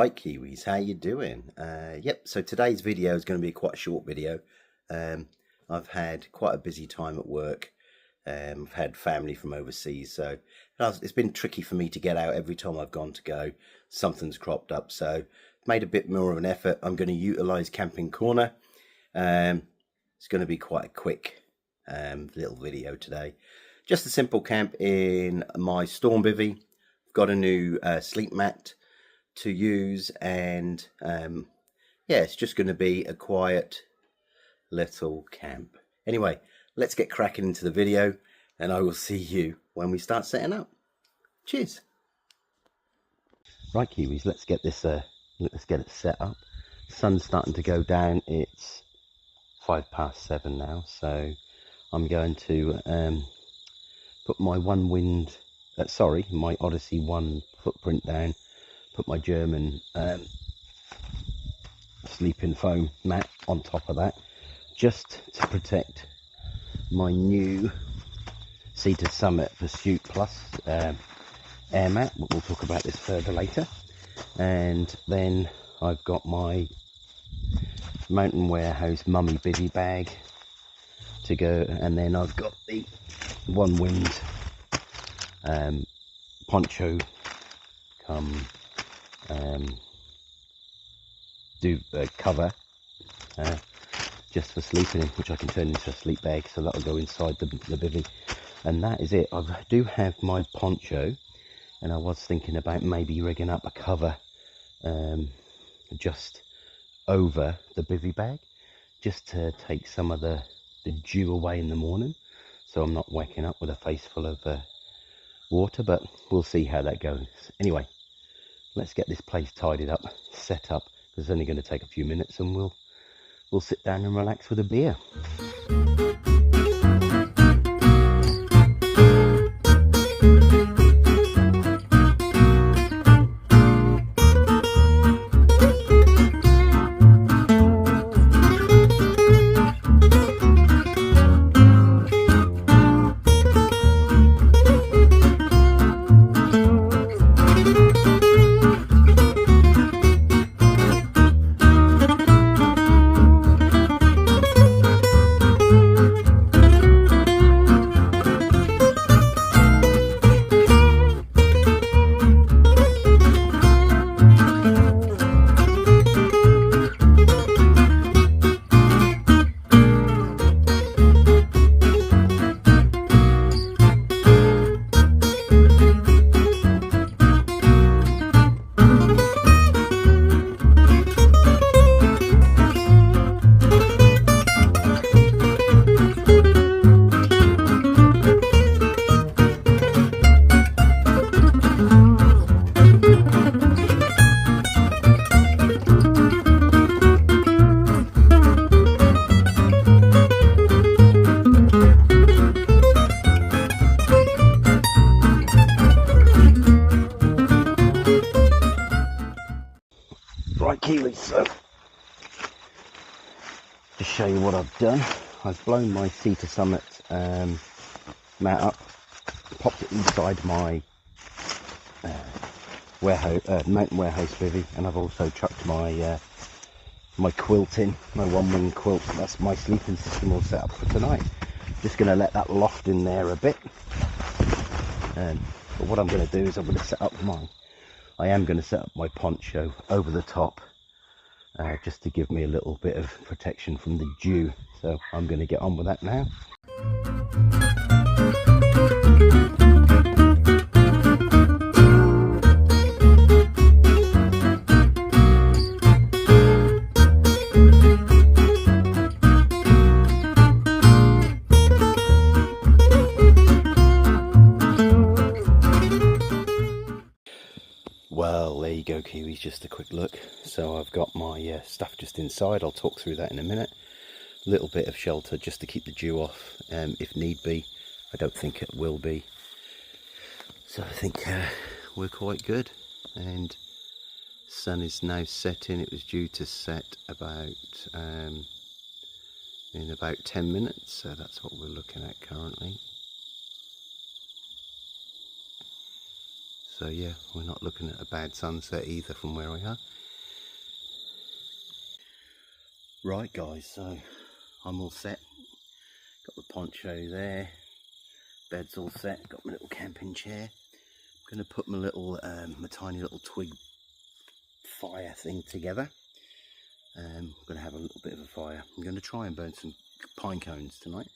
Right, Kiwis, how you doing? Yep, so today's video is going to be quite a short video. I've had quite a busy time at work. I've had family from overseas, so it's been tricky for me to get out. Every time I've gone to go, something's cropped up, so made a bit more of an effort. I'm going to utilize Camping Corner. It's going to be quite a quick little video today. Just a simple camp in my storm bivvy. I've got a new sleep mat to use, and yeah, it's just going to be a quiet little camp. Anyway, let's get cracking into the video, and I will see you when we start setting up. Cheers. Right, Kiwis, let's get this let's get it set up. The sun's starting to go down. It's 7:05 now, so I'm going to put my my Odyssey 1 footprint down, put my German sleeping foam mat on top of that, just to protect my new Summit Persuit Plus air mat, but we'll talk about this further later. And then I've got my Mountain Warehouse mummy bivvy bag to go, and then I've got the Onewind Poncho cover just for sleeping in, which I can turn into a sleep bag, so that'll go inside the bivvy. And that is it. I do have my poncho, and I was thinking about maybe rigging up a cover just over the bivvy bag, just to take some of the dew away in the morning, so I'm not waking up with a face full of water, but we'll see how that goes. Anyway, let's get this place tidied up, set up, because it's only going to take a few minutes, and we'll sit down and relax with a beer. Right, Keely, so to show you what I've done, I've blown my Summit mat up, popped it inside my Mountain Warehouse bivvy, and I've also chucked my my quilt in, my one-wing quilt. That's my sleeping system all set up for tonight. Just going to let that loft in there a bit, but what I'm going to do is I am going to set up my poncho over the top, just to give me a little bit of protection from the dew. So I'm going to get on with that now. Well, there you go, Kiwis, just a quick look. So I've got my stuff just inside. I'll talk through that in a minute. A little bit of shelter just to keep the dew off, if need be. I don't think it will be. So I think we're quite good. And sun is now setting. It was due to set about in about 10 minutes, so that's what we're looking at currently. So yeah, we're not looking at a bad sunset either from where we are. Right guys, so I'm all set. Got the poncho there, bed's all set, got my little camping chair. I'm going to put my little, my tiny little twig fire thing together. I'm going to have a little bit of a fire. I'm going to try and burn some pine cones tonight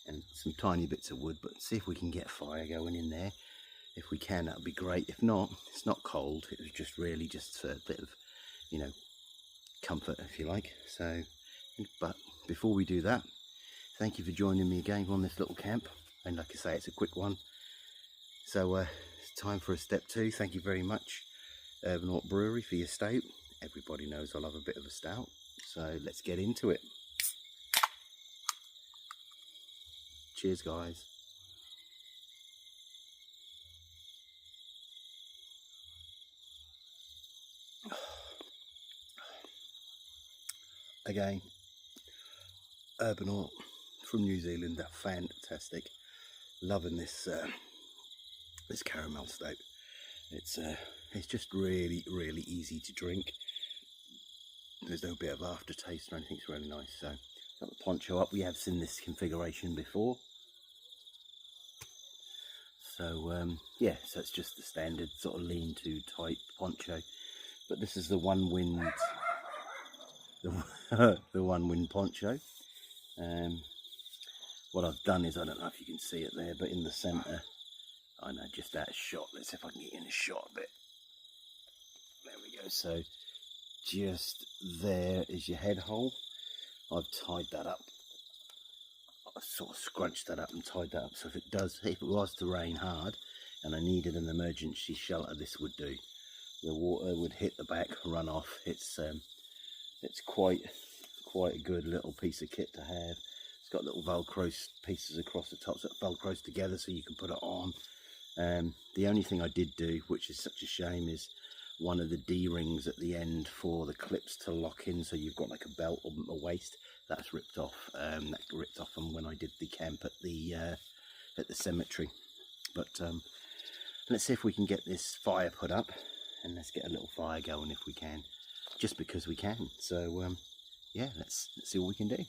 and some tiny bits of wood, but see if we can get fire going in there. If we can, that would be great. If not, it's not cold. It was just really just a bit of, you know, comfort, if you like. So, but before we do that, thank you for joining me again on this little camp. And like I say, it's a quick one. So it's time for a step 2. Thank you very much, Urban Brewery, for your stout. Everybody knows I love a bit of a stout. So let's get into it. Cheers, guys. Again, Urban from New Zealand, they're fantastic. Loving this this caramel stout. It's just really easy to drink. There's no bit of aftertaste or anything. It's really nice. So got the poncho up. We have seen this configuration before. So yeah, so it's just the standard sort of lean-to type poncho, but this is the Onewind. The Onewind Poncho. What I've done is, I don't know if you can see it there, but in the centre, I know, just out of shot. Let's see if I can get in a shot a bit. There we go. So just there is your head hole. I've tied that up. I've sort of scrunched that up and tied that up. So if it was to rain hard and I needed an emergency shelter, this would do. The water would hit the back, run off. It's quite a good little piece of kit to have. It's got little Velcro pieces across the top, so it Velcros together so you can put it on. The only thing I did do, which is such a shame, is one of the D-rings at the end for the clips to lock in, so you've got like a belt on the waist. That's ripped off. That ripped off from when I did the camp at the cemetery. But let's see if we can get this fire put up, and let's get a little fire going if we can. Just because we can. So yeah, let's see what we can do.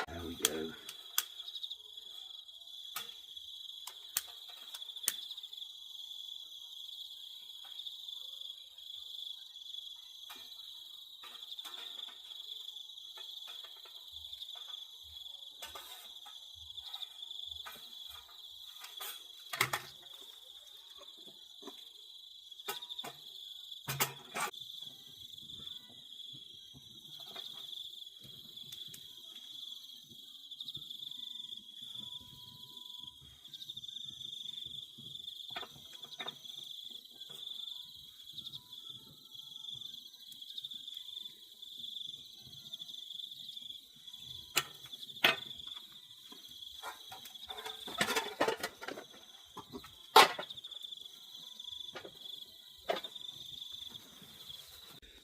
There we go.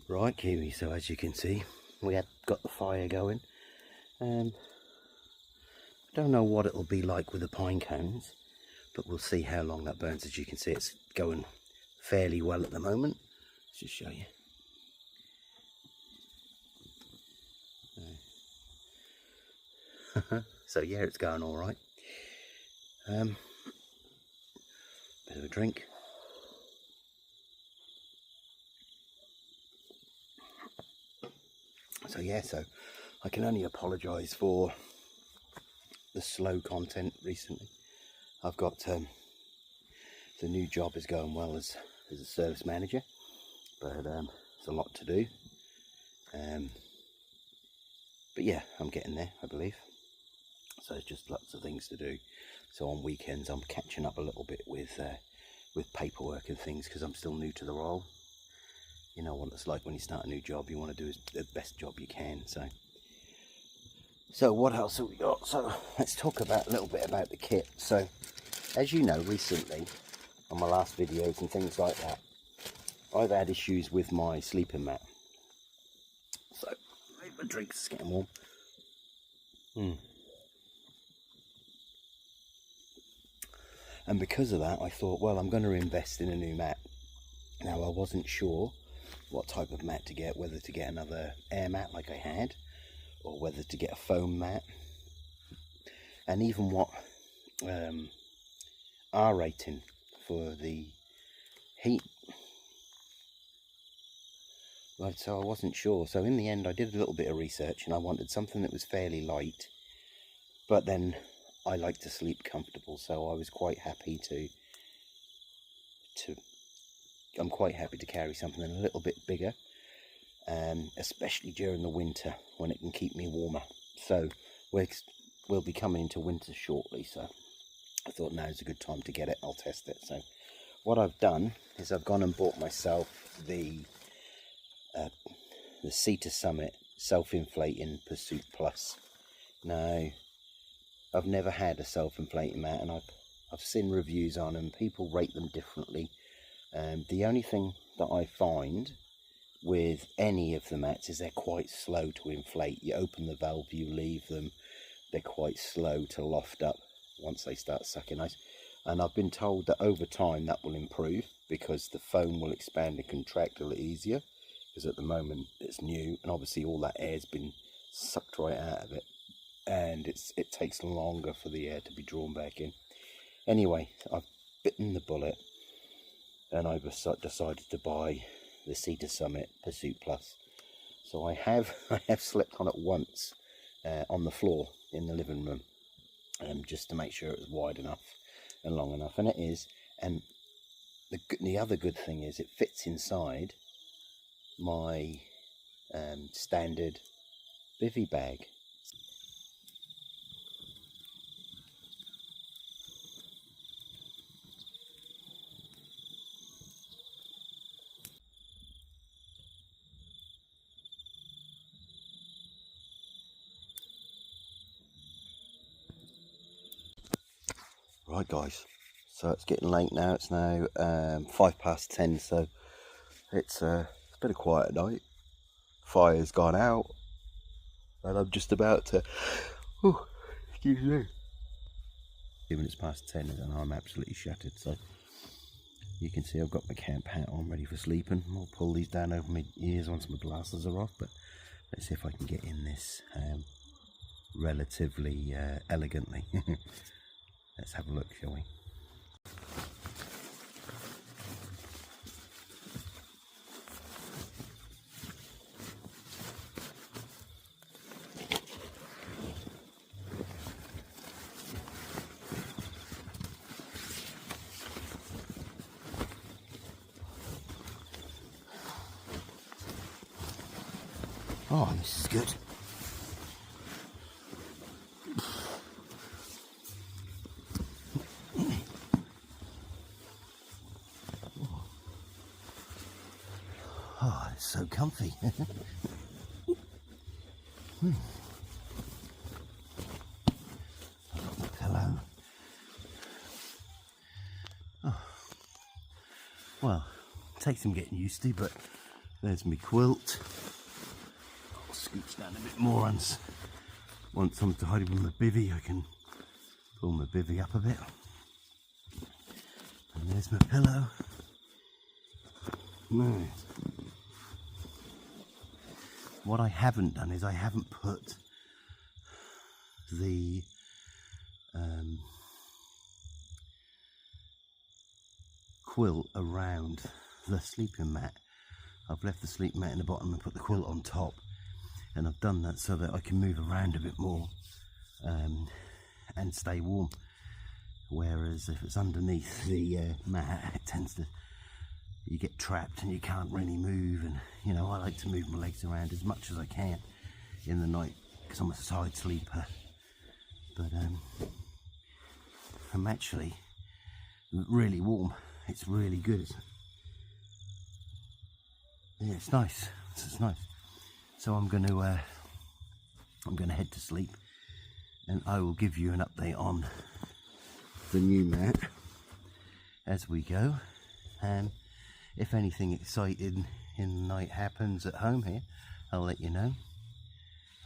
Right, Kiwi, so as you can see, we have got the fire going. I don't know what it'll be like with the pine cones, but we'll see how long that burns. As you can see, it's going fairly well at the moment. Let's just show you. So yeah, it's going all right. Bit of a drink. So yeah, so I can only apologise for the slow content recently. I've got the new job is going well as a service manager, but it's a lot to do. But yeah, I'm getting there, I believe. So it's just lots of things to do. So on weekends I'm catching up a little bit with with paperwork and things, because I'm still new to the role. You know what it's like when you start a new job. You want to do the best job you can. So what else have we got? So let's talk about a little bit about the kit. So as you know, recently on my last videos and things like that, I've had issues with my sleeping mat. So my drink's getting warm. And because of that, I thought, well, I'm going to invest in a new mat. Now, I wasn't sure what type of mat to get, whether to get another air mat like I had, or whether to get a foam mat, and even what R rating for the heat. Right, so I wasn't sure. So in the end, I did a little bit of research, and I wanted something that was fairly light, but then I like to sleep comfortable, so I was quite happy I'm quite happy to carry something a little bit bigger, especially during the winter when it can keep me warmer. So we'll be coming into winter shortly, so I thought now's a good time to get it. I'll test it. So what I've done is I've gone and bought myself the Summit self-inflating Persuit Plus. Now, I've never had a self-inflating mat, and I've seen reviews on them. People rate them differently. The only thing that I find with any of the mats is they're quite slow to inflate. You open the valve, you leave them, they're quite slow to loft up once they start sucking ice. And I've been told that over time that will improve, because the foam will expand and contract a little easier, because at the moment it's new and obviously all that air's been sucked right out of it, and it takes longer for the air to be drawn back in. Anyway, I've bitten the bullet, and I've decided to buy the Summit Persuit Plus. So I have slept on it once on the floor in the living room, just to make sure it was wide enough and long enough, and it is. And the other good thing is it fits inside my standard Bivi bag. Right guys, so it's getting late now. It's now 10:05, so it's been a quiet night. Fire's gone out, and I'm just about to, excuse me, 10:02, and I'm absolutely shattered. So you can see I've got my camp hat on, ready for sleeping. I'll pull these down over my ears once my glasses are off, but let's see if I can get in this relatively elegantly. Let's have a look, shall we? Oh, this is good. Oh, it's so comfy. I've got my pillow. Oh. Well, it takes some getting used to, but there's my quilt. I'll scooch down a bit more once I'm tidy with my bivvy. I can pull my bivvy up a bit. And there's my pillow. No. What I haven't done is I haven't put the quilt around the sleeping mat. I've left the sleeping mat in the bottom and put the quilt on top, and I've done that so that I can move around a bit more and stay warm. Whereas if it's underneath the mat, it tends to, you get trapped and you can't really move. And you know, I like to move my legs around as much as I can in the night because I'm a side sleeper. But I'm actually really warm It's really good. Yeah, it's nice. It's nice. So I'm going to head to sleep, and I will give you an update on the new mat as we go. If anything exciting in the night happens at home here, I'll let you know.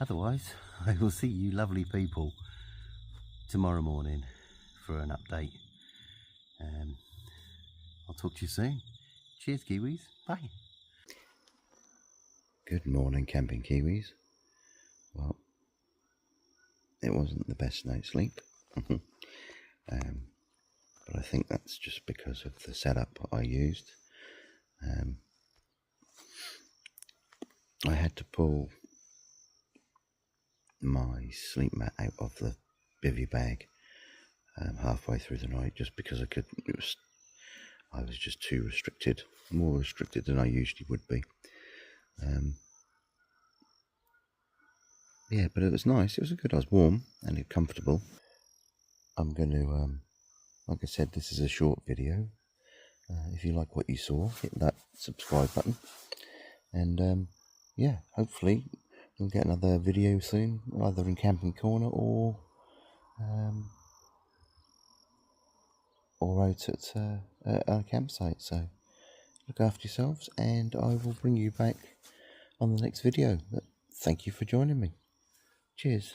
Otherwise, I will see you lovely people tomorrow morning for an update. I'll talk to you soon. Cheers, Kiwis. Bye. Good morning, camping Kiwis. Well, it wasn't the best night's sleep. But I think that's just because of the setup I used. I had to pull my sleep mat out of the Bivi bag halfway through the night, just because I was just too restricted, more restricted than I usually would be. Yeah, but it was nice. It was good. I was warm and comfortable. I'm going to, like I said, this is a short video. If you like what you saw, hit that subscribe button. And yeah, hopefully we'll get another video soon, either in Camping Corner or out at our campsite. So look after yourselves, and I will bring you back on the next video. But thank you for joining me. Cheers.